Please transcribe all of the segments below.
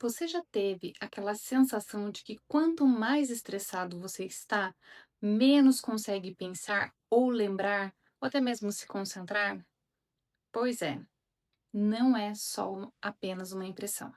Você já teve aquela sensação de que quanto mais estressado você está, menos consegue pensar ou lembrar, ou até mesmo se concentrar? Pois é, não é só apenas uma impressão.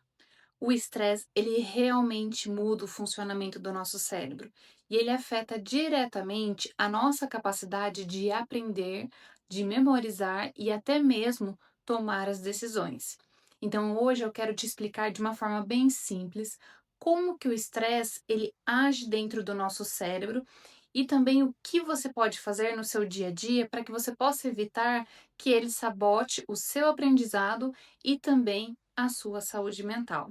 O estresse, ele realmente muda o funcionamento do nosso cérebro e ele afeta diretamente a nossa capacidade de aprender, de memorizar e até mesmo tomar as decisões. Então, hoje eu quero te explicar de uma forma bem simples como que o estresse ele age dentro do nosso cérebro e também o que você pode fazer no seu dia a dia para que você possa evitar que ele sabote o seu aprendizado e também a sua saúde mental.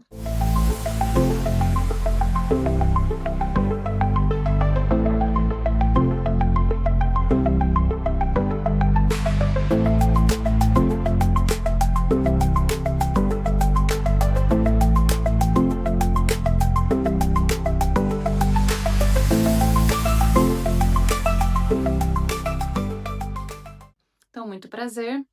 Então, muito prazer,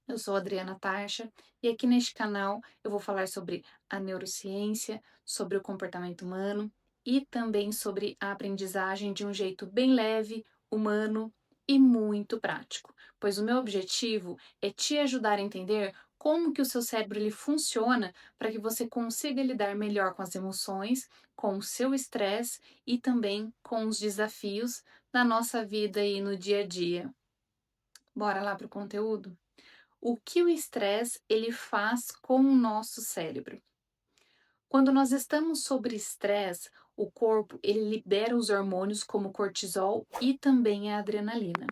eu sou a Adriana Tacha e aqui neste canal eu vou falar sobre a neurociência, sobre o comportamento humano e também sobre a aprendizagem de um jeito bem leve, humano e muito prático, pois o meu objetivo é te ajudar a entender como que o seu cérebro ele funciona para que você consiga lidar melhor com as emoções, com o seu estresse e também com os desafios da nossa vida aí no dia a dia. Bora lá para o conteúdo? O que o estresse ele faz com o nosso cérebro? Quando nós estamos sob estresse, o corpo ele libera os hormônios como o cortisol e também a adrenalina,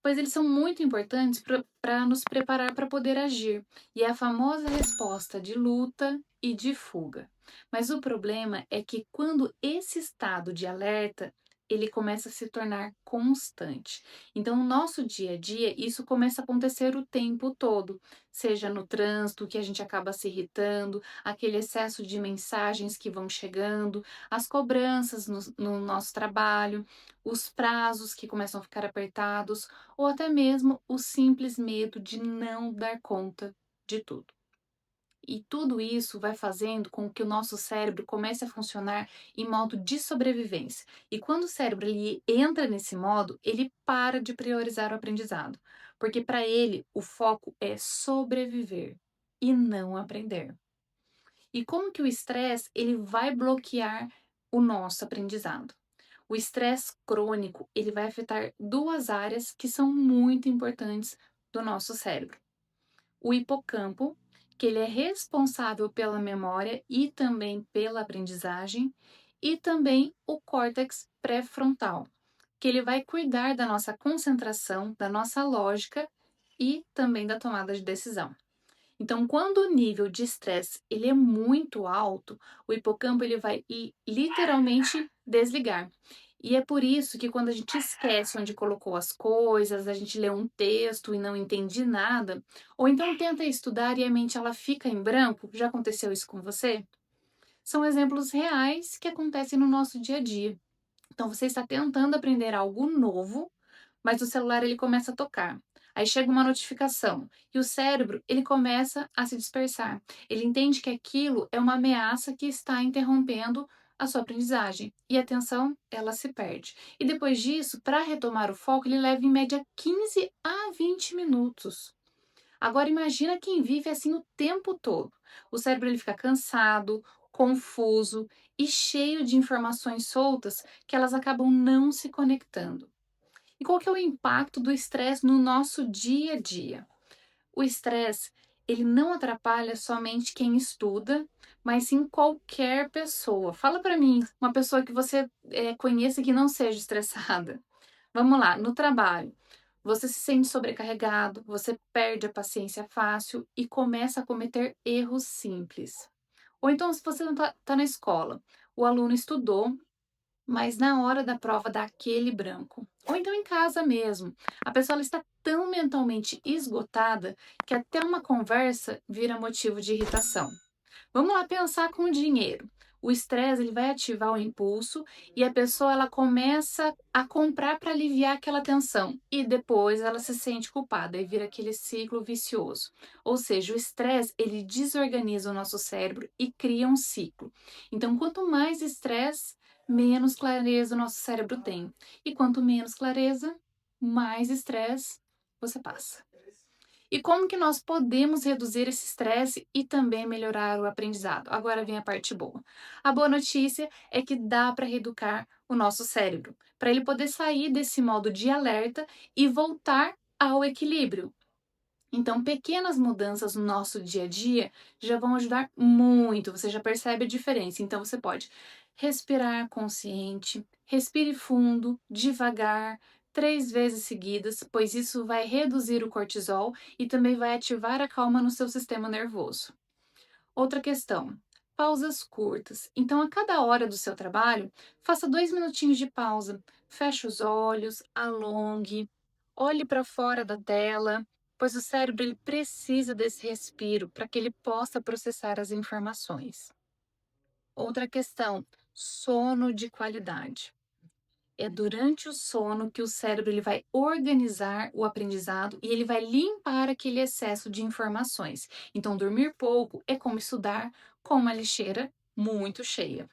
pois eles são muito importantes para nos preparar para poder agir, e é a famosa resposta de luta e de fuga. Mas o problema é que quando esse estado de alerta ele começa a se tornar constante. Então, no nosso dia a dia, isso começa a acontecer o tempo todo, seja no trânsito, que a gente acaba se irritando, aquele excesso de mensagens que vão chegando, as cobranças no nosso trabalho, os prazos que começam a ficar apertados, ou até mesmo o simples medo de não dar conta de tudo. E tudo isso vai fazendo com que o nosso cérebro comece a funcionar em modo de sobrevivência. E quando o cérebro ele entra nesse modo, ele para de priorizar o aprendizado, porque para ele o foco é sobreviver e não aprender. E como que o estresse ele vai bloquear o nosso aprendizado? O estresse crônico, ele vai afetar duas áreas que são muito importantes do nosso cérebro. O hipocampo, que ele é responsável pela memória e também pela aprendizagem, e também o córtex pré-frontal, que ele vai cuidar da nossa concentração, da nossa lógica e também da tomada de decisão. Então, quando o nível de estresse ele é muito alto, o hipocampo ele vai literalmente desligar. E é por isso que quando a gente esquece onde colocou as coisas, a gente lê um texto e não entende nada, ou então tenta estudar e a mente ela fica em branco, já aconteceu isso com você? São exemplos reais que acontecem no nosso dia a dia. Então você está tentando aprender algo novo, mas o celular ele começa a tocar. Aí chega uma notificação e o cérebro ele começa a se dispersar. Ele entende que aquilo é uma ameaça que está interrompendo a sua aprendizagem e a atenção ela se perde. E depois disso, para retomar o foco, ele leva em média 15 a 20 minutos. Agora imagina quem vive assim o tempo todo. O cérebro ele fica cansado, confuso e cheio de informações soltas que elas acabam não se conectando. E qual que é o impacto do estresse no nosso dia a dia? O estresse, ele não atrapalha somente quem estuda, mas sim qualquer pessoa. Fala para mim, uma pessoa que você conheça que não seja estressada. Vamos lá, no trabalho. Você se sente sobrecarregado, você perde a paciência fácil e começa a cometer erros simples. Ou então, se você não tá na escola, o aluno estudou, mas na hora da prova dá aquele branco. Ou então em casa mesmo. A pessoa ela está tão mentalmente esgotada que até uma conversa vira motivo de irritação. Vamos lá pensar com o dinheiro. O estresse ele vai ativar o impulso e a pessoa ela começa a comprar para aliviar aquela tensão e depois ela se sente culpada e vira aquele ciclo vicioso. Ou seja, o estresse ele desorganiza o nosso cérebro e cria um ciclo. Então, quanto mais estresse, menos clareza o nosso cérebro tem. E quanto menos clareza, mais estresse você passa. E como que nós podemos reduzir esse estresse e também melhorar o aprendizado? Agora vem a parte boa. A boa notícia é que dá para reeducar o nosso cérebro, para ele poder sair desse modo de alerta e voltar ao equilíbrio. Então, pequenas mudanças no nosso dia a dia já vão ajudar muito, você já percebe a diferença. Então, você pode respirar consciente, respire fundo, devagar, 3 vezes seguidas, pois isso vai reduzir o cortisol e também vai ativar a calma no seu sistema nervoso. Outra questão. Pausas curtas. Então, a cada hora do seu trabalho, faça 2 minutinhos de pausa. Feche os olhos, alongue, olhe para fora da tela, pois o cérebro ele precisa desse respiro para que ele possa processar as informações. Outra questão, sono de qualidade. É durante o sono que o cérebro ele vai organizar o aprendizado e ele vai limpar aquele excesso de informações. Então, dormir pouco é como estudar com uma lixeira muito cheia.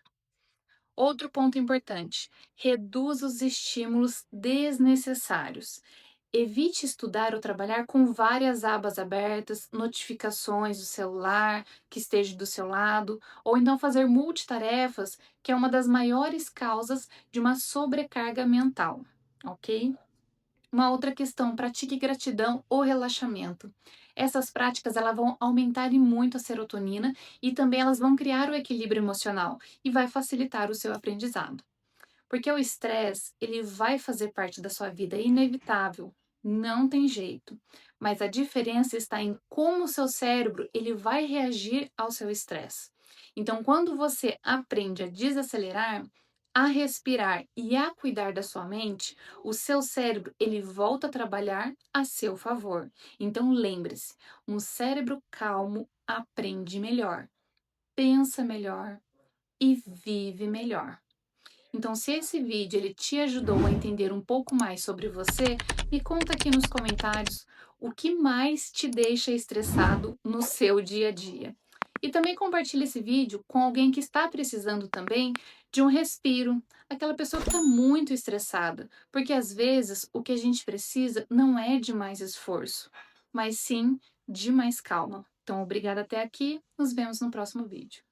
Outro ponto importante: reduza os estímulos desnecessários. Evite estudar ou trabalhar com várias abas abertas, notificações do celular que esteja do seu lado, ou então fazer multitarefas, que é uma das maiores causas de uma sobrecarga mental, ok? Uma outra questão, pratique gratidão ou relaxamento. Essas práticas elas vão aumentar e muito a serotonina e também elas vão criar o equilíbrio emocional e vai facilitar o seu aprendizado. Porque o estresse, ele vai fazer parte da sua vida, é inevitável, não tem jeito. Mas a diferença está em como o seu cérebro, ele vai reagir ao seu estresse. Então, quando você aprende a desacelerar, a respirar e a cuidar da sua mente, o seu cérebro, ele volta a trabalhar a seu favor. Então, lembre-se, um cérebro calmo aprende melhor, pensa melhor e vive melhor. Então, se esse vídeo ele te ajudou a entender um pouco mais sobre você, me conta aqui nos comentários o que mais te deixa estressado no seu dia a dia. E também compartilhe esse vídeo com alguém que está precisando também de um respiro, aquela pessoa que está muito estressada, porque às vezes o que a gente precisa não é de mais esforço, mas sim de mais calma. Então, obrigada até aqui, nos vemos no próximo vídeo.